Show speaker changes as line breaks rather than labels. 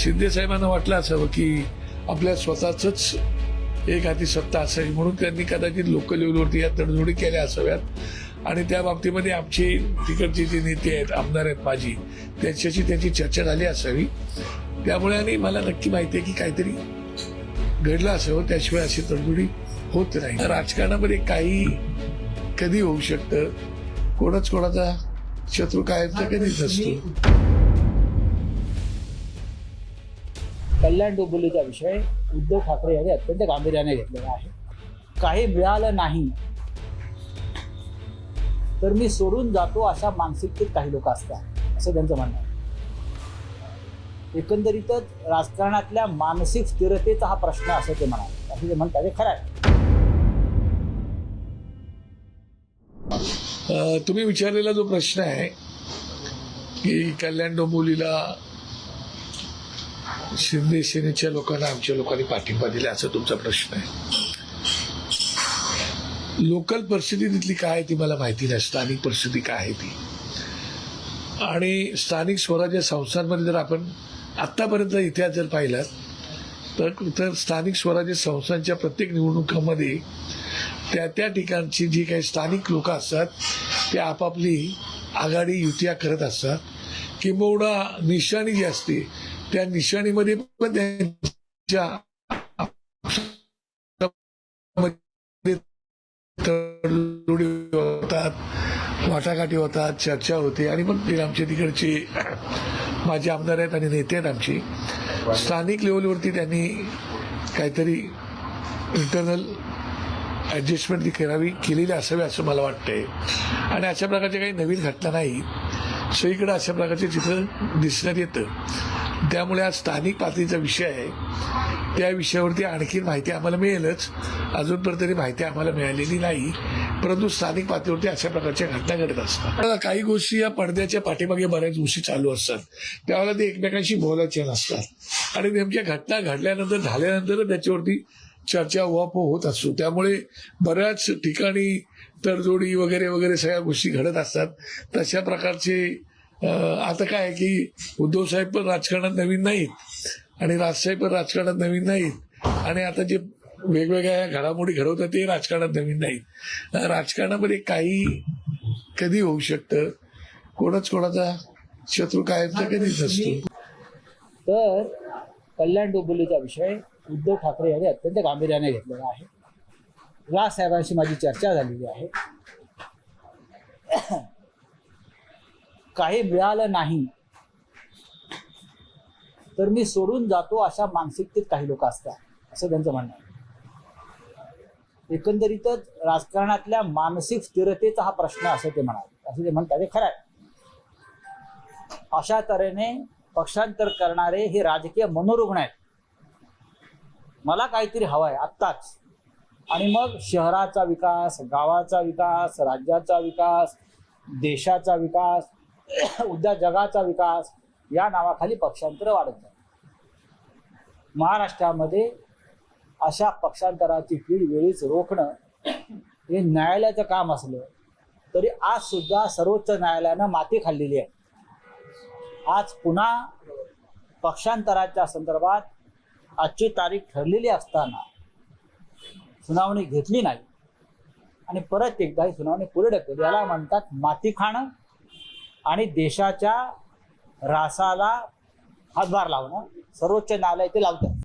शिंदे साहेबांना वाटलं असावं की आपल्या स्वतःच एक हाती सत्ता असावी, म्हणून त्यांनी कदाचित लोकल लेवलवरती या तडजोडी केल्या असाव्यात आणि त्या बाबतीमध्ये आमचे तिकडचे जे नेते आहेत, आमदार आहेत माझी, त्यांच्याशी त्यांची चर्चा झाली असावी. त्यामुळे आणि मला नक्की माहिती आहे की काहीतरी घडलं असावं, त्याशिवाय अशी तडजोडी होत नाही. राजकारणामध्ये काही कधी होऊ शकतं, कोणाचा शत्रू कायमचा कधीच नसतो.
कल्याण डोंबिवलीचा विषय उद्धव ठाकरे यांनी अत्यंत गांभीर्याने घेतलेला आहे. काही मिळालं नाही तर मी सोडून जातो अशा मानसिकतेत काही लोक असतात, असं त्यांचं म्हणणं आहे. एकंदरीतच राजकारणातल्या मानसिक स्थिरतेचा हा प्रश्न असं ते म्हणाले, असं ते म्हणतात. हे खरं आहे.
तुम्ही विचारलेला जो प्रश्न आहे की कल्याण डोंबिवलीला शिंदे सेनेच्या लोकांना आमच्या लोकांनी पाठिंबा दिला, असा तुमचा प्रश्न आहे. लोकल परिस्थिती तिथली काय आहे ती मला माहिती नाही, स्थानिक परिस्थिती काय आहे ती. आणि स्थानिक स्वराज्य संस्थांमध्ये जर आपण आत्तापर्यंत इतिहास जर पाहिला तर स्थानिक स्वराज्य संस्थांच्या प्रत्येक निवडणुकांमध्ये त्या ठिकाणची जी काही स्थानिक लोक असतात ते आपापली आघाडी युत्या करत असतात. किंबहुना निशाणी जी असते त्या निशाणीमध्ये पण त्यांच्या तडजोडी होतात, वाटाघाटी होतात, चर्चा होते. आणि मग ते आमचे तिकडचे माझे आमदार आहेत आणि नेते आहेत आमचे, स्थानिक लेवलवरती त्यांनी काहीतरी इंटरनल ॲडजस्टमेंट ती केलेली असावी असं मला वाटतंय. आणि अशा प्रकारच्या काही नवीन घटना नाही, सगळीकडे अशा प्रकारचे चित्र दिसण्यात येतं. त्यामुळे आज स्थानिक पातळीचा विषय आहे, त्या विषयावरती आणखी माहिती आम्हाला मिळेलच. अजूनपर्यंत तरी माहिती आम्हाला मिळालेली नाही, परंतु स्थानिक पातळीवरती अशा प्रकारच्या घटना घडत असतात. काही गोष्टी या पडद्याच्या पाठीमागे बऱ्याच गोष्टी चालू असतात, त्यावेळेला ते एकमेकांशी बोलायचे नसतात आणि नेमक्या घटना घडल्यानंतर झाल्यानंतर त्याच्यावरती चर्चा उहापोह होत असतो. त्यामुळे बऱ्याच ठिकाणी तडजोडी वगैरे वगैरे सगळ्या गोष्टी घडत असतात. तशा प्रकारचे आता काय आहे की उद्धव साहेब पण राजकारणात नवीन नाहीत आणि राजसाहेब पण राजकारणात नवीन नाहीत आणि आता जे वेगवेगळ्या घडामोडी घडवतात ते राजकारणात नवीन नाहीत. राजकारणामध्ये काही कधी होऊ शकतं, कोणाचा शत्रू कायमचा कधीच नसतो.
तर कल्याण डोंबिवलीचा विषय उद्धव ठाकरे यांनी अत्यंत गांभीर्याने घेतलेला आहे. राजसाहेबांशी माझी चर्चा झालेली आहे. काही मिळालं नाही तर मी सोडून जातो अशा मानसिकतेत काही लोक असतात, असं त्यांचं म्हणणं आहे. एकंदरीतच राजकारणातल्या मानसिक स्थिरतेचा हा प्रश्न असं ते म्हणाले, असं ते म्हणतात. हे खरं आहे. अशा तऱ्हेने पक्षांतर करणारे हे राजकीय मनोरुग्ण आहेत. मला काहीतरी हवं आहे आत्ताच, आणि मग शहराचा विकास, गावाचा विकास, राज्याचा विकास, देशाचा विकास, उद्या जगाचा विकास या नावाखाली पक्षांतर वाढत जातात. महाराष्ट्रामध्ये अशा पक्षांतराची कीड वेळीच रोखणं हे न्यायालयाचं काम असलं तरी आज सुद्धा सर्वोच्च न्यायालयानं माती खाल्लेली आहे. आज पुन्हा पक्षांतराच्या संदर्भात आजची तारीख ठरलेली असताना सुनावणी घेतली नाही आणि परत एकदा ही सुनावणी पुढे ढकलली. याला म्हणतात माती खाणं आणि देशाच्या रासाला हातभार लावणं. सर्वोच्च न्यायालय ते लावतं.